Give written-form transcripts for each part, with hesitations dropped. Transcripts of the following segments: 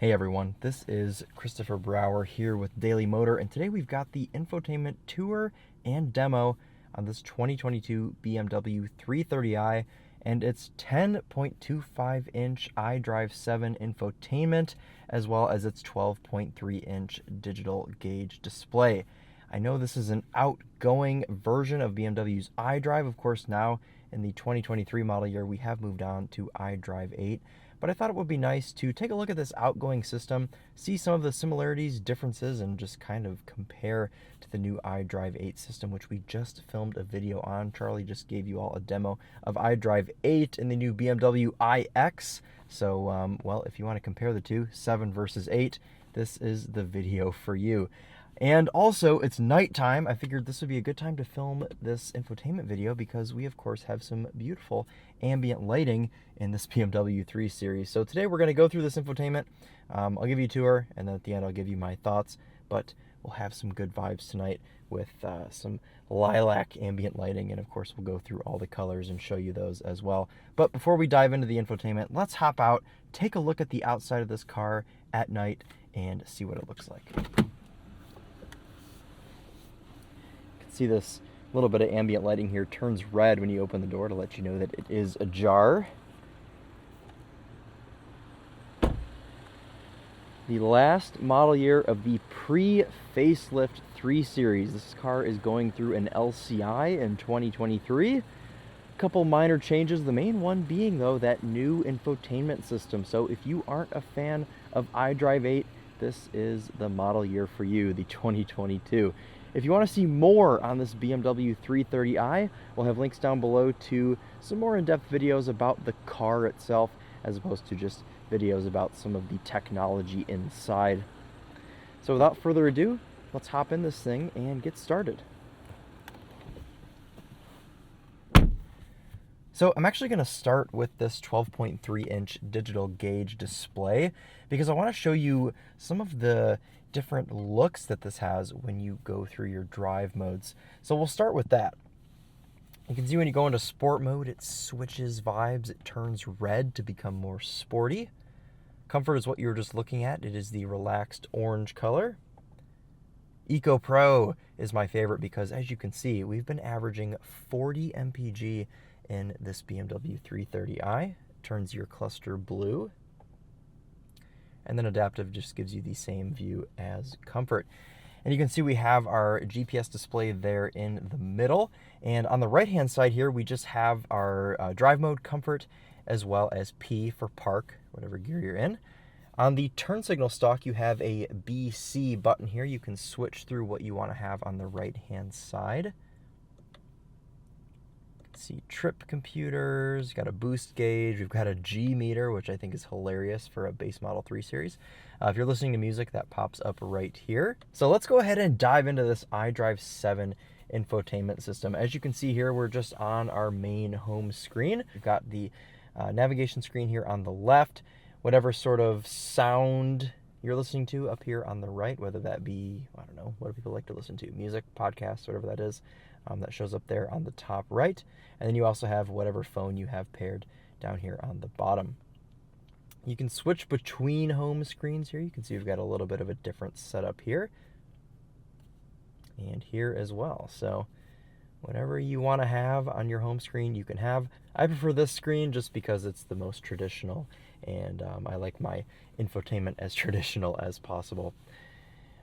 Hey everyone, this is Christopher Brower here with Daily Motor, and today we've got the infotainment tour and demo on this 2022 BMW 330i and its 10.25-inch iDrive 7 infotainment, as well as its 12.3-inch digital gauge display. I know this is an outgoing version of BMW's iDrive. Of course, now in the 2023 model year, we have moved on to iDrive 8. But I thought it would be nice to take a look at this outgoing system, see some of the similarities, differences, and just kind of compare to the new iDrive 8 system, which we just filmed a video on. Charlie just gave you all a demo of iDrive 8 in the new BMW iX. So, well, if you want to compare the two, 7 versus 8, this is the video for you. And also, it's nighttime. I figured this would be a good time to film this infotainment video because we, of course, have some beautiful ambient lighting in this BMW 3 Series. So today we're going to go through this infotainment. I'll give you a tour, and then at the end I'll give you my thoughts. But we'll have some good vibes tonight with some lilac ambient lighting. And, of course, we'll go through all the colors and show you those as well. But before we dive into the infotainment, let's hop out, take a look at the outside of this car at night, and see what it looks like. See this little bit of ambient lighting here turns red when you open the door to let you know that it is ajar. The last model year of the pre-facelift 3 Series. This car is going through an LCI in 2023. A couple minor changes, the main one being, though, that new infotainment system. So if you aren't a fan of iDrive 8, this is the model year for you, the 2022. If you want to see more on this BMW 330i, we'll have links down below to some more in-depth videos about the car itself, as opposed to just videos about some of the technology inside. So without further ado, let's hop in this thing and get started. So I'm actually going to start with this 12.3-inch digital gauge display because I want to show you some of the different looks that this has when you go through your drive modes. So we'll start with that. You can see when you go into sport mode, it switches vibes. It turns red to become more sporty. Comfort is what you were just looking at. It is the relaxed orange color. Eco Pro is my favorite because, as you can see, we've been averaging 40 mpg in this BMW 330i. It turns your cluster blue. And then adaptive just gives you the same view as comfort. And you can see we have our GPS display there in the middle. And on the right-hand side here, we just have our drive mode, comfort, as well as P for park, whatever gear you're in. On the turn signal stalk, you have a BC button here. You can switch through what you want to have on the right-hand side. See trip computers, got a boost gauge, we've got a G meter, which I think is hilarious for a base model 3 Series. If you're listening to music, that pops up right here. So let's go ahead and dive into this iDrive 7 infotainment system. As you can see here, we're just on our main home screen. We've got the navigation screen here on the left, whatever sort of sound you're listening to up here on the right, whether that be, I don't know, what do people like to listen to? Music, podcasts, whatever that is. That shows up there on the top right. And then you also have whatever phone you have paired down here on the bottom. You can switch between home screens here. You can see we've got a little bit of a different setup here and here as well. So whatever you want to have on your home screen, you can have. I prefer this screen just because it's the most traditional, and I like my infotainment as traditional as possible.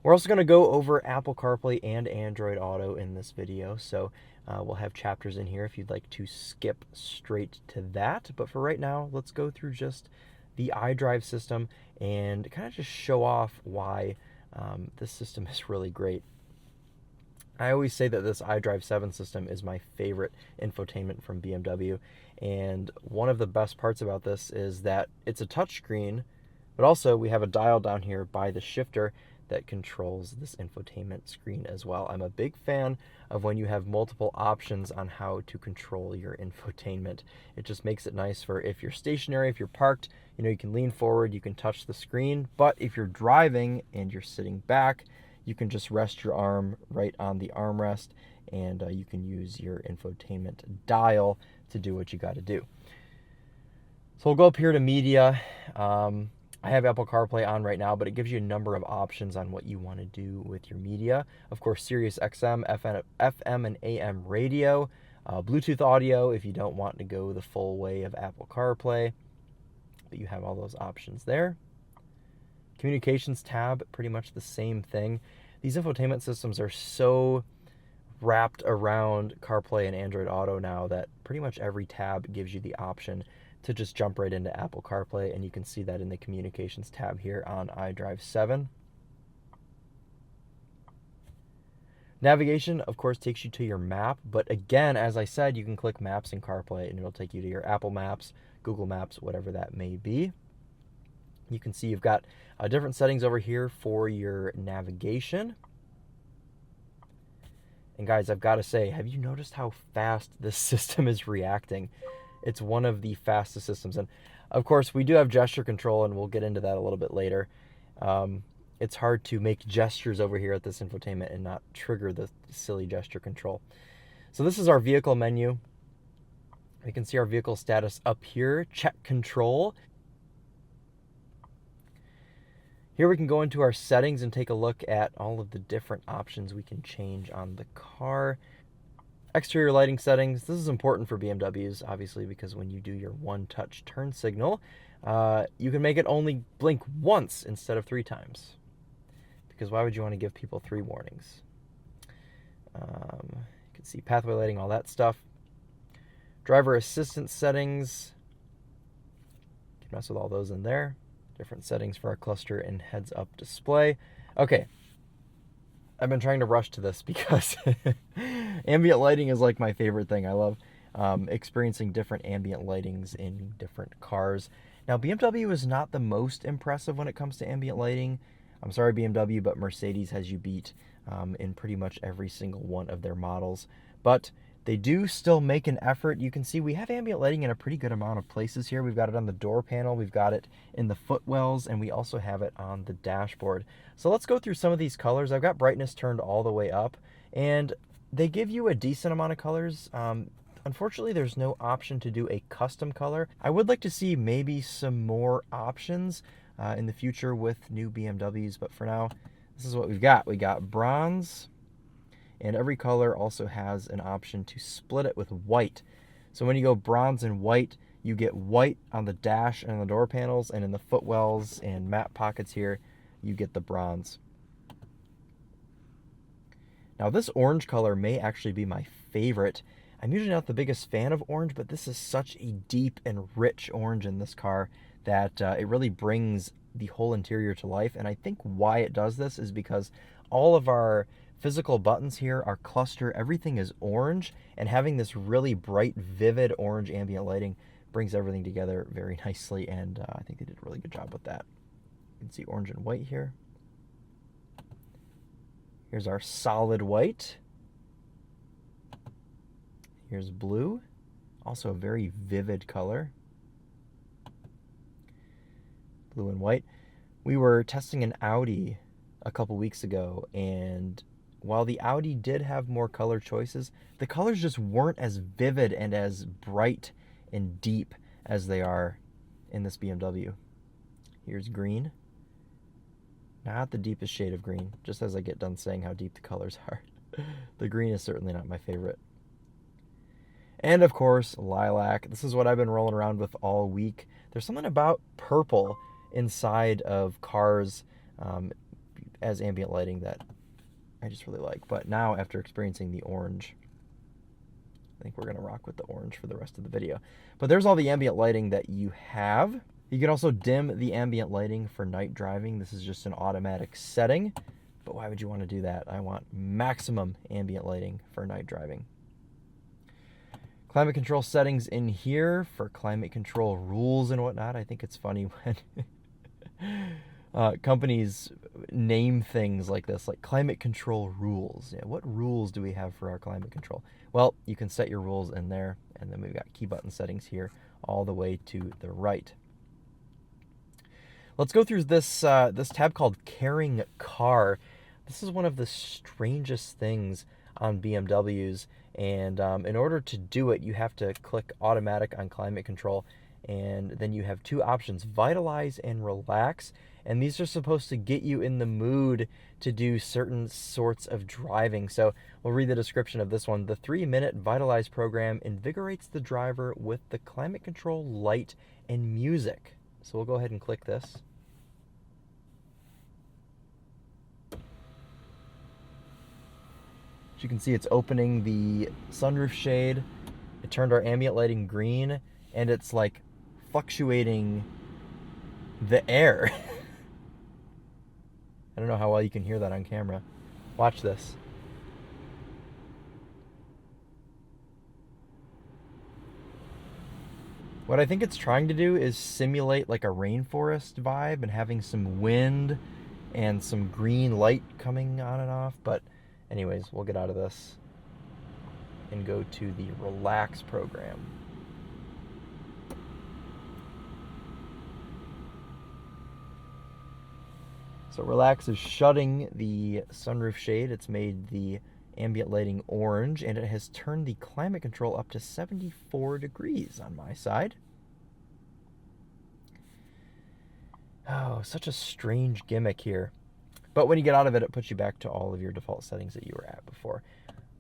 We're also going to go over Apple Carplay and Android Auto in this video, so we'll have chapters in here if you'd like to skip straight to that. But for right now, let's go through just the iDrive system and kind of just show off why this system is really great. I always say that this iDrive 7 system is my favorite infotainment from BMW, and one of the best parts about this is that it's a touchscreen, but also we have a dial down here by the shifter that controls this infotainment screen as well. I'm a big fan of when you have multiple options on how to control your infotainment. It just makes it nice for if you're stationary, if you're parked, you can lean forward, you can touch the screen, but if you're driving and you're sitting back, you can just rest your arm right on the armrest, and you can use your infotainment dial to do what you got to do. So we'll go up here to media. I have Apple CarPlay on right now, but it gives you a number of options on what you want to do with your media. Of course, Sirius XM, FM and AM radio, Bluetooth audio if you don't want to go the full way of Apple CarPlay, but you have all those options there. Communications tab, pretty much the same thing. These infotainment systems are so wrapped around CarPlay and Android Auto now that pretty much every tab gives you the option to just jump right into Apple CarPlay, and you can see that in the Communications tab here on iDrive 7. Navigation, of course, takes you to your map, but again, as I said, you can click Maps in CarPlay and it'll take you to your Apple Maps, Google Maps, whatever that may be. You can see you've got different settings over here for your navigation. And guys, I've got to say, have you noticed how fast this system is reacting? It's one of the fastest systems. And of course, we do have gesture control, and we'll get into that a little bit later. It's hard to make gestures over here at this infotainment and not trigger the silly gesture control. So this is our vehicle menu. We can see our vehicle status up here. Check control. Here we can go into our settings and take a look at all of the different options we can change on the car. Exterior lighting settings. This is important for BMWs, obviously, because when you do your one-touch turn signal, you can make it only blink once instead of 3 times. Because why would you want to give people 3 warnings? You can see pathway lighting, all that stuff. Driver assistance settings. You can mess with all those in there. Different settings for our cluster and heads-up display. Okay, I've been trying to rush to this because ambient lighting is like my favorite thing. I love experiencing different ambient lightings in different cars. Now, BMW is not the most impressive when it comes to ambient lighting. I'm sorry, BMW, but Mercedes has you beat in pretty much every single one of their models. But they do still make an effort. You can see we have ambient lighting in a pretty good amount of places here. We've got it on the door panel, we've got it in the footwells, and we also have it on the dashboard. So let's go through some of these colors. I've got brightness turned all the way up, and they give you a decent amount of colors. Unfortunately, there's no option to do a custom color. I would like to see maybe some more options in the future with new BMWs, but for now, this is what we've got. We got bronze, and every color also has an option to split it with white. So when you go bronze and white, you get white on the dash and the door panels, and in the footwells and mat pockets here, you get the bronze. Now this orange color may actually be my favorite. I'm usually not the biggest fan of orange, but this is such a deep and rich orange in this car that it really brings the whole interior to life. And I think why it does this is because all of our physical buttons here are cluster, everything is orange, and having this really bright, vivid orange ambient lighting brings everything together very nicely, and I think they did a really good job with that. You can see orange and white here. Here's our solid white. Here's blue, also a very vivid color. Blue and white. We were testing an Audi a couple weeks ago, and while the Audi did have more color choices, the colors just weren't as vivid and as bright and deep as they are in this BMW. Here's green. Not the deepest shade of green, just as I get done saying how deep the colors are. The green is certainly not my favorite. And of course, lilac. This is what I've been rolling around with all week. There's something about purple inside of cars as ambient lighting that I just really like. But now, after experiencing the orange, I think we're going to rock with the orange for the rest of the video. But there's all the ambient lighting that you have. You can also dim the ambient lighting for night driving. This is just an automatic setting. But why would you want to do that? I want maximum ambient lighting for night driving. Climate control settings in here for climate control rules and whatnot. I think it's funny when companies name things like this, like climate control rules. Yeah, what rules do we have for our climate control? Well, you can set your rules in there, and then we've got key button settings here all the way to the right. Let's go through this this tab called Caring Car. This is one of the strangest things on BMWs, and in order to do it, you have to click automatic on climate control, And then you have two options, vitalize and relax. And these are supposed to get you in the mood to do certain sorts of driving. So we'll read the description of this one. The 3-minute Vitalize program invigorates the driver with the climate control, light, and music. So we'll go ahead and click this. As you can see, it's opening the sunroof shade. It turned our ambient lighting green, and it's like fluctuating the air. I don't know how well you can hear that on camera. Watch this. What I think it's trying to do is simulate like a rainforest vibe and having some wind and some green light coming on and off. But anyways, we'll get out of this and go to the relax program. So relax is shutting the sunroof shade. It's made the ambient lighting orange, and it has turned the climate control up to 74 degrees on my side. Oh, such a strange gimmick here. But when you get out of it, it puts you back to all of your default settings that you were at before.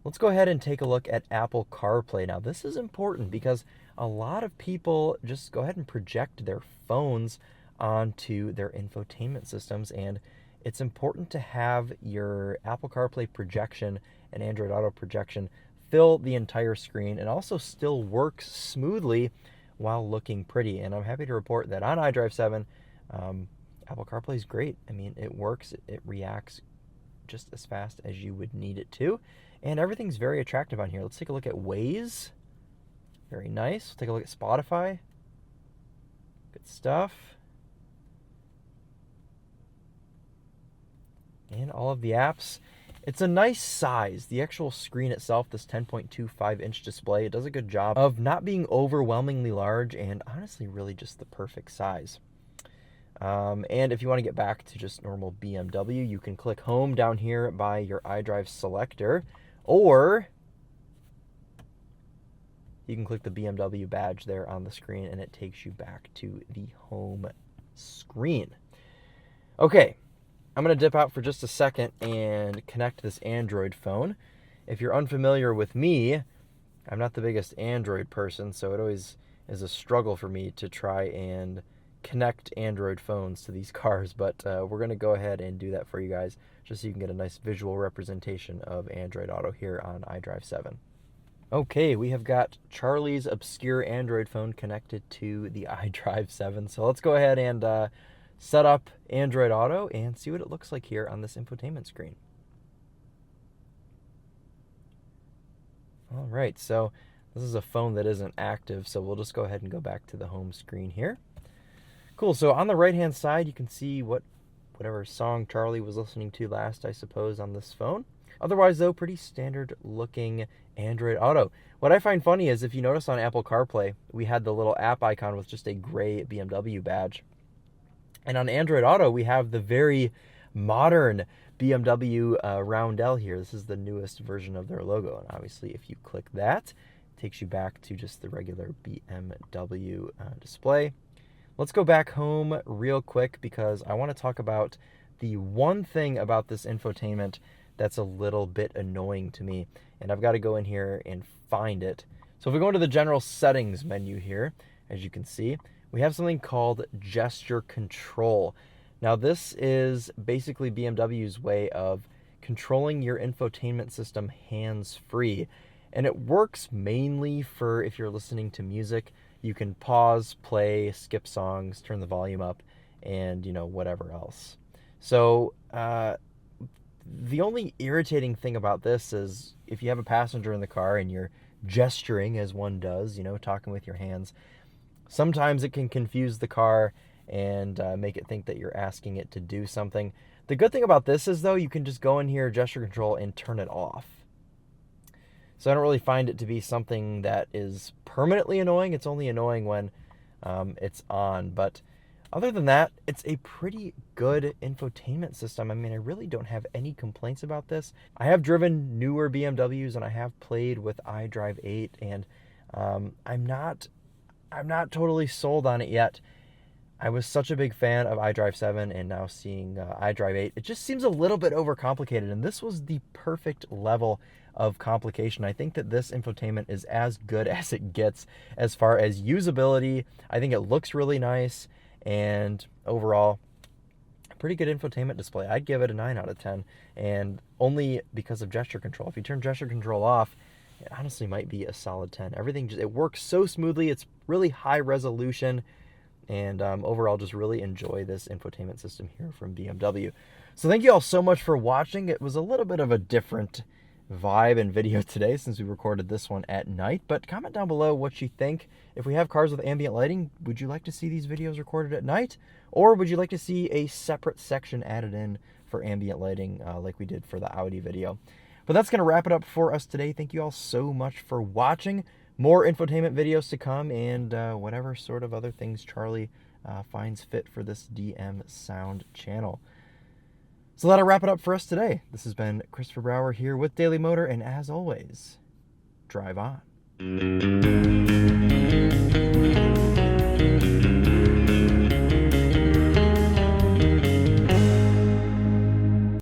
Let's go ahead and take a look at Apple CarPlay. Now, this is important because a lot of people just go ahead and project their phones onto their infotainment systems, and it's important to have your Apple CarPlay projection and Android Auto projection fill the entire screen and also still works smoothly while looking pretty. And I'm happy to report that on iDrive 7, Apple CarPlay is great. I mean, it works, it reacts just as fast as you would need it to, and everything's very attractive on here. Let's take a look at Waze. Very nice. Let's take a look at Spotify. Good stuff. And all of the apps. It's a nice size. The actual screen itself, this 10.25-inch display, it does a good job of not being overwhelmingly large and honestly really just the perfect size. And if you want to get back to just normal BMW, you can click home down here by your iDrive selector, or you can click the BMW badge there on the screen and it takes you back to the home screen. Okay. I'm going to dip out for just a second and connect this Android phone. If you're unfamiliar with me, I'm not the biggest Android person, so it always is a struggle for me to try and connect Android phones to these cars, but we're going to go ahead and do that for you guys, just so you can get a nice visual representation of Android Auto here on iDrive 7. Okay, we have got Charlie's obscure Android phone connected to the iDrive 7, so let's go ahead and set up Android Auto and see what it looks like here on this infotainment screen. All right, so this is a phone that isn't active, so we'll just go ahead and go back to the home screen here. Cool, so on the right-hand side, you can see whatever song Charlie was listening to last, I suppose, on this phone. Otherwise, though, pretty standard-looking Android Auto. What I find funny is if you notice on Apple CarPlay, we had the little app icon with just a gray BMW badge. And on Android Auto, we have the very modern BMW roundel here. This is the newest version of their logo. And obviously, if you click that, it takes you back to just the regular BMW display. Let's go back home real quick because I want to talk about the one thing about this infotainment that's a little bit annoying to me. And I've got to go in here and find it. So if we go into the general settings menu here, as you can see, we have something called gesture control. Now this is basically BMW's way of controlling your infotainment system hands-free. And it works mainly for if you're listening to music. You can pause, play, skip songs, turn the volume up, and whatever else. So the only irritating thing about this is if you have a passenger in the car and you're gesturing as one does, talking with your hands, sometimes it can confuse the car and make it think that you're asking it to do something. The good thing about this is, though, you can just go in here, gesture control, and turn it off. So I don't really find it to be something that is permanently annoying. It's only annoying when it's on. But other than that, it's a pretty good infotainment system. I mean, I really don't have any complaints about this. I have driven newer BMWs and I have played with iDrive 8, and I'm not I'm not totally sold on it yet. I was such a big fan of iDrive 7 and now seeing iDrive 8. It just seems a little bit overcomplicated, and this was the perfect level of complication. I think that this infotainment is as good as it gets as far as usability. I think it looks really nice, and overall, a pretty good infotainment display. I'd give it a 9 out of 10, and only because of gesture control. If you turn gesture control off, it honestly might be a solid 10. Everything it works so smoothly. It's really high resolution. And overall, just really enjoy this infotainment system here from BMW. So thank you all so much for watching. It was a little bit of a different vibe and video today since we recorded this one at night. But comment down below what you think. If we have cars with ambient lighting, would you like to see these videos recorded at night? Or would you like to see a separate section added in for ambient lighting like we did for the Audi video? But that's going to wrap it up for us today. Thank you all so much for watching. More infotainment videos to come, and whatever sort of other things Charlie finds fit for this DM Sound channel. So that'll wrap it up for us today. This has been Christopher Brower here with Daily Motor, and as always, drive on.